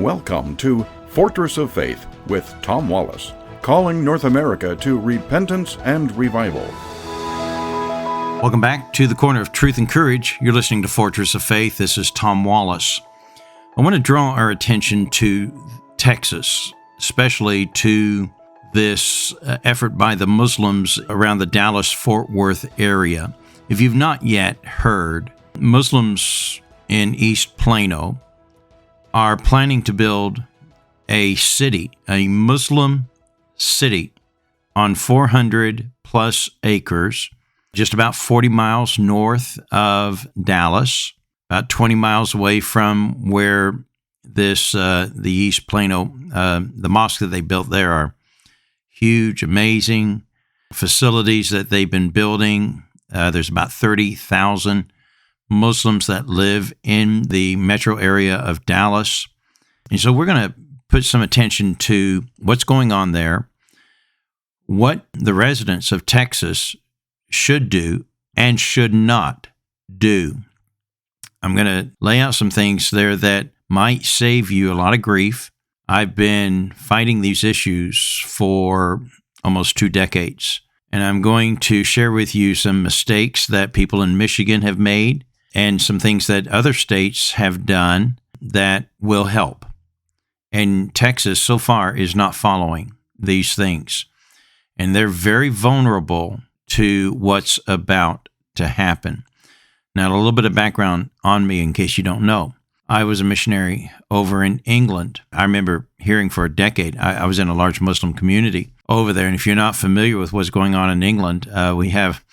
Welcome to Fortress of Faith with Tom Wallace, calling North America to repentance and revival. Welcome back to the Corner of Truth and Courage. You're listening to Fortress of Faith. This is Tom Wallace. I want to draw our attention to Texas, especially to this effort by the Muslims around the Dallas-Fort Worth area. If you've not yet heard, Muslims in East Plano are planning to build a city, a Muslim city on 400 plus acres, just about 40 miles north of Dallas, about 20 miles away from where this, the East Plano, the mosque that they built there are huge, amazing facilities that they've been building. There's about 30,000 Muslims that live in the metro area of Dallas. And so we're going to put some attention to what's going on there, what the residents of Texas should do and should not do. I'm going to lay out some things there that might save you a lot of grief. I've been fighting these issues for almost 2 decades, and I'm going to share with you some mistakes that people in Michigan have made and some things that other states have done that will help. And Texas, so far, is not following these things. And they're very vulnerable to what's about to happen. Now, a little bit of background on me in case you don't know. I was a missionary over in England. I remember hearing for a decade, I was in a large Muslim community over there. And if you're not familiar with what's going on in England, we have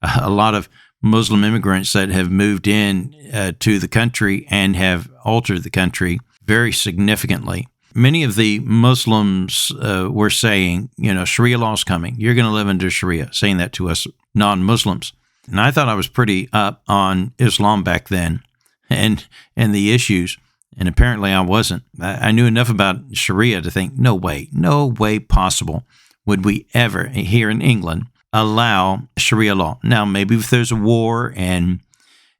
a lot of Muslim immigrants that have moved in to the country and have altered the country very significantly. Many of the Muslims were saying, Sharia law is coming. You're going to live under Sharia, saying that to us non-Muslims. And I thought I was pretty up on Islam back then and the issues, and apparently I wasn't. I knew enough about Sharia to think, no way possible would we ever, here in England, allow Sharia law. Now, maybe if there's a war and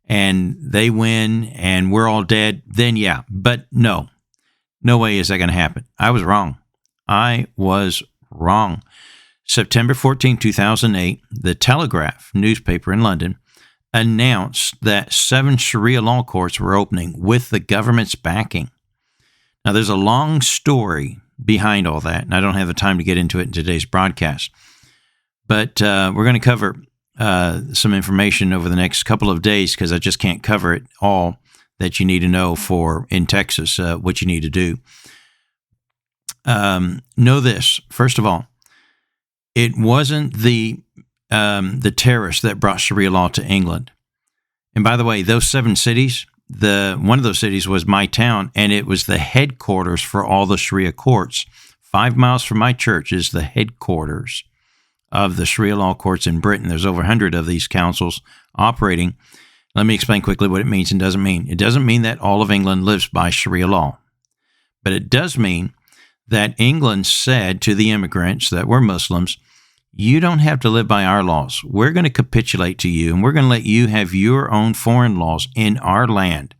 they win and we're all dead, then yeah. But no way is that going to happen. I was wrong. September 14, 2008, the Telegraph newspaper in London announced that 7 Sharia law courts were opening with the government's backing. Now, there's a long story behind all that, and I don't have the time to get into it in today's broadcast. But we're going to cover some information over the next couple of days because I just can't cover it all that you need to know for in Texas, what you need to do. Know this, first of all, it wasn't the terrorists that brought Sharia law to England. And by the way, those 7 cities, one of those cities was my town, and it was the headquarters for all the Sharia courts. 5 miles from my church is the headquarters of the Sharia law courts in Britain. There's over 100 of these councils operating. Let me explain quickly what it means and doesn't mean. It doesn't mean that all of England lives by Sharia law, but it does mean that England said to the immigrants that were Muslims, you don't have to live by our laws. We're going to capitulate to you, and we're going to let you have your own foreign laws in our land,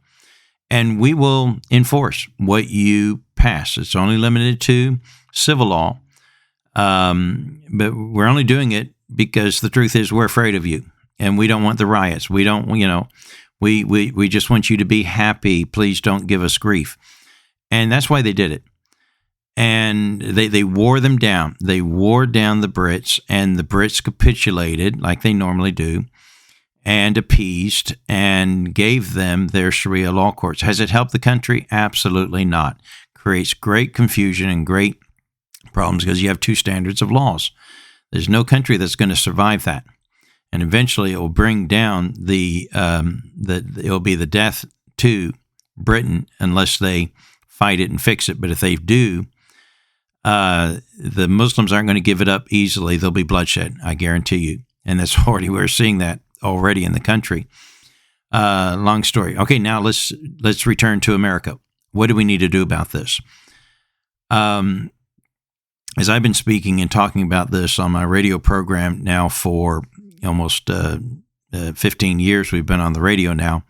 and we will enforce what you pass. It's only limited to civil law. But we're only doing it because the truth is we're afraid of you and we don't want the riots. We don't, we just want you to be happy. Please don't give us grief. And that's why they did it. And they wore them down. They wore down the Brits, and the Brits capitulated like they normally do and appeased and gave them their Sharia law courts. Has it helped the country? Absolutely not. Creates great confusion and great problems because you have 2 standards of laws. There's no country that's going to survive that, and eventually it will bring down it will be the death to Britain unless they fight it and fix it. But if they do, the Muslims aren't going to give it up easily. There'll be bloodshed, I guarantee you, and we're seeing that already in the country. Long story. Okay, now let's return to America. What do we need to do about this? As I've been speaking and talking about this on my radio program now for almost 15 years, we've been on the radio now.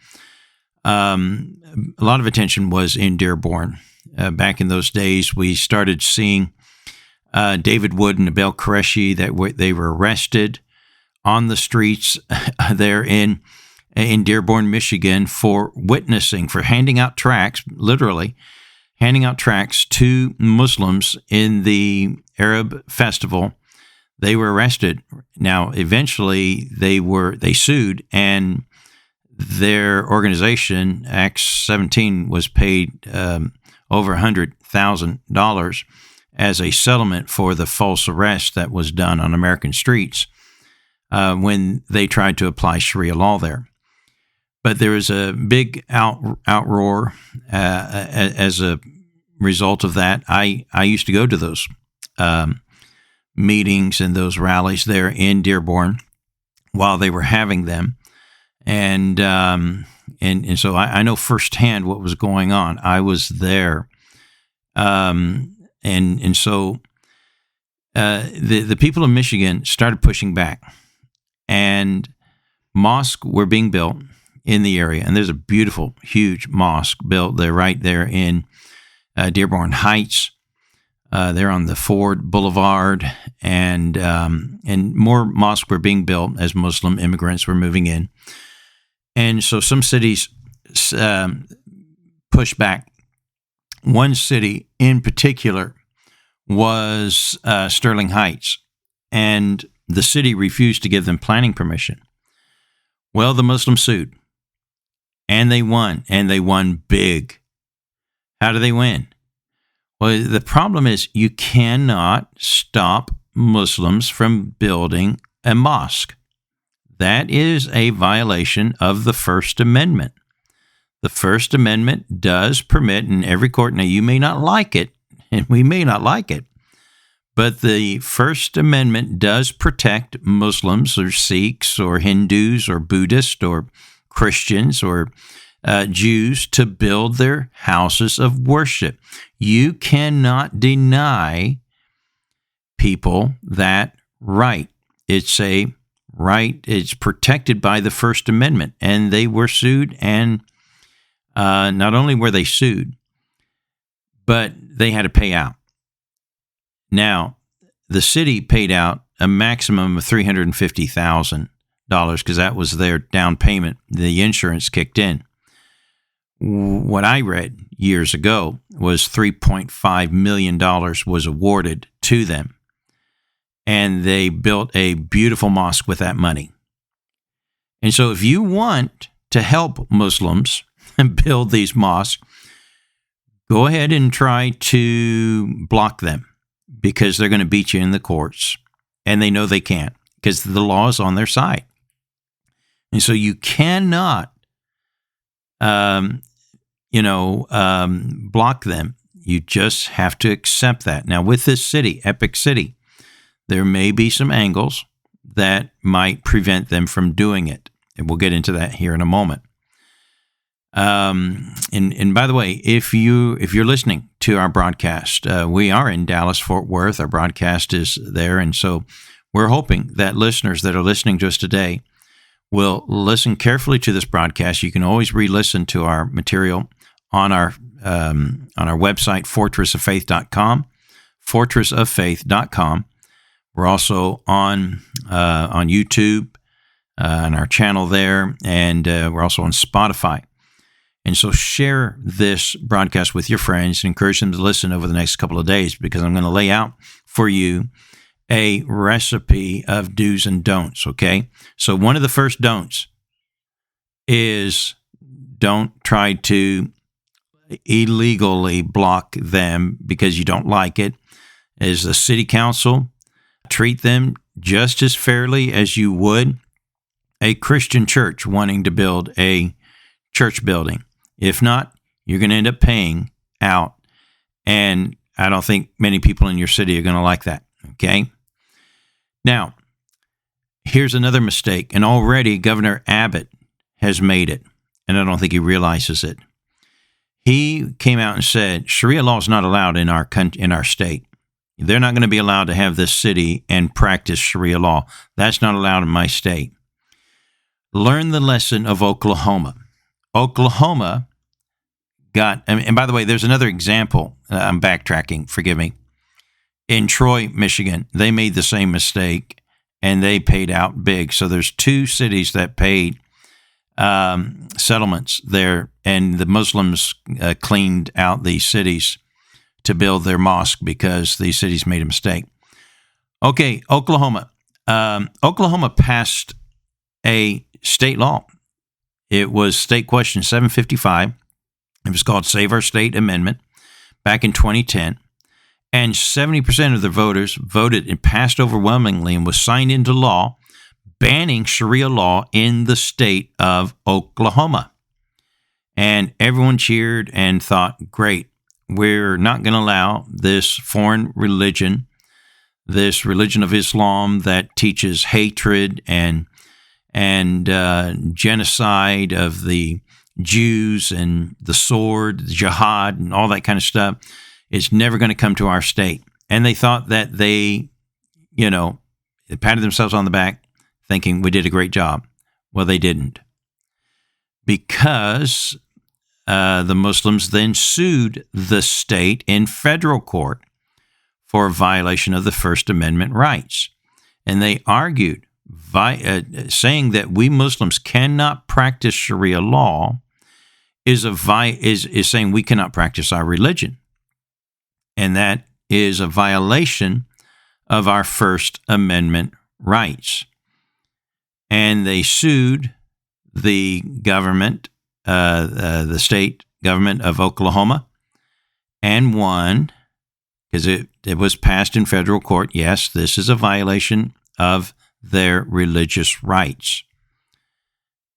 A lot of attention was in Dearborn back in those days, we started seeing David Wood and Abel Qureshi they were arrested on the streets there in Dearborn, Michigan, for witnessing, for handing out tracts, literally handing out tracts to Muslims in the Arab festival. They were arrested. Now, eventually, they sued, and their organization, Acts 17, was paid over $100,000 as a settlement for the false arrest that was done on American streets when they tried to apply Sharia law there. But there was a big outroar as a result of that. I used to go to those meetings and those rallies there in Dearborn while they were having them, and so I know firsthand what was going on. I was there, and so the people of Michigan started pushing back, and mosques were being built in the area, and there's a beautiful, huge mosque built there, right there in Dearborn Heights. They're on the Ford Boulevard, and more mosques were being built as Muslim immigrants were moving in. And so some cities pushed back. One city in particular was Sterling Heights, and the city refused to give them planning permission. Well, the Muslims sued, and they won big. How do they win? Well, the problem is you cannot stop Muslims from building a mosque. That is a violation of the First Amendment. The First Amendment does permit in every court, now you may not like it, and we may not like it, but the First Amendment does protect Muslims or Sikhs or Hindus or Buddhists or Christians or Jews to build their houses of worship. You cannot deny people that right. It's a right. It's protected by the First Amendment. And they were sued, and not only were they sued, but they had to pay out. Now, the city paid out a maximum of $350,000 because that was their down payment. The insurance kicked in. What I read years ago was $3.5 million was awarded to them, and they built a beautiful mosque with that money. And so if you want to help Muslims build these mosques, go ahead and try to block them, because they're going to beat you in the courts, and they know they can't because the law is on their side. And so you cannot block them. You just have to accept that. Now, with this city, Epic City, there may be some angles that might prevent them from doing it. And we'll get into that here in a moment. And by the way, if you're listening to our broadcast, we are in Dallas, Fort Worth. Our broadcast is there. And so we're hoping that listeners that are listening to us today will listen carefully to this broadcast. You can always re-listen to our material on our website, fortressoffaith.com, fortressoffaith.com. We're also on YouTube, on our channel there, and we're also on Spotify. And so share this broadcast with your friends and encourage them to listen over the next couple of days, because I'm going to lay out for you a recipe of do's and don'ts, okay? So one of the first don'ts is don't try to illegally block them because you don't like it. As a city council, treat them just as fairly as you would a Christian church wanting to build a church building. If not, you're going to end up paying out, and I don't think many people in your city are going to like that, okay? Now, here's another mistake, and already Governor Abbott has made it, and I don't think he realizes it. He came out and said, Sharia law is not allowed in our state. They're not going to be allowed to have this city and practice Sharia law. That's not allowed in my state. Learn the lesson of Oklahoma. Oklahoma got, and by the way, there's another example. I'm backtracking, forgive me. In Troy, Michigan, they made the same mistake and they paid out big. So there's 2 cities that paid settlements there, and the Muslims cleaned out these cities to build their mosque because these cities made a mistake. Okay, Oklahoma. Oklahoma passed a state law. It was State Question 755. It was called Save Our State Amendment back in 2010. And 70% of the voters voted and passed overwhelmingly and was signed into law, banning Sharia law in the state of Oklahoma. And everyone cheered and thought, great, we're not going to allow this foreign religion, this religion of Islam that teaches hatred and genocide of the Jews and the sword, the jihad, and all that kind of stuff. It's never going to come to our state. And they thought that they patted themselves on the back thinking we did a great job. Well, they didn't. Because the Muslims then sued the state in federal court for a violation of the First Amendment rights. And they argued, saying that we Muslims cannot practice Sharia law is saying we cannot practice our religion. And that is a violation of our First Amendment rights. And they sued the government, the state government of Oklahoma, and won, because it was passed in federal court. Yes, this is a violation of their religious rights.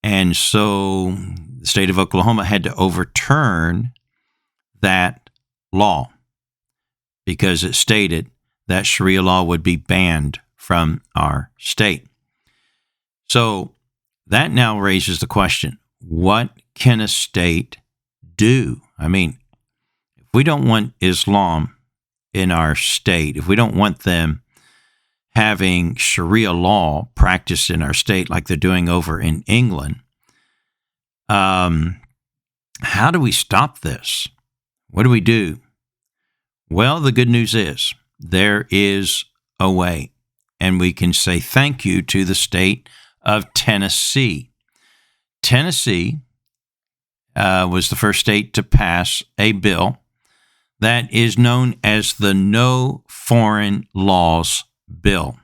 And so the state of Oklahoma had to overturn that law, because it stated that Sharia law would be banned from our state. So that now raises the question, what can a state do? I mean, if we don't want Islam in our state, if we don't want them having Sharia law practiced in our state like they're doing over in England, how do we stop this? What do we do? Well, the good news is there is a way, and we can say thank you to the state of Tennessee. Tennessee was the first state to pass a bill that is known as the No Foreign Laws Bill.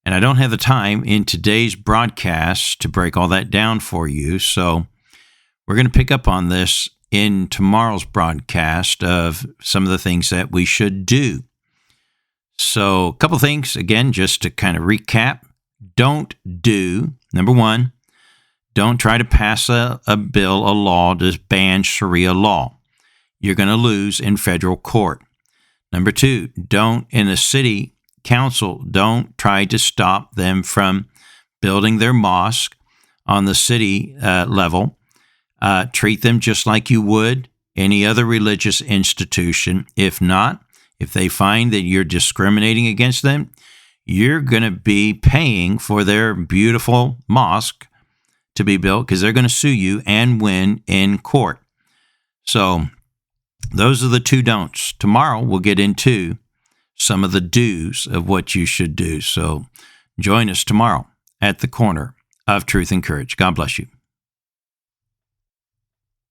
And I don't have the time in today's broadcast to break all that down for you, so we're going to pick up on this in tomorrow's broadcast of some of the things that we should do. So a couple things, again, just to kind of recap. Don't do, number one, don't try to pass a bill, a law to ban Sharia law. You're going to lose in federal court. Number two, don't, in the city council, don't try to stop them from building their mosque on the city level. Treat them just like you would any other religious institution. If not, if they find that you're discriminating against them, you're going to be paying for their beautiful mosque to be built, because they're going to sue you and win in court. So those are the 2 don'ts. Tomorrow we'll get into some of the do's of what you should do. So join us tomorrow at the corner of Truth and Courage. God bless you.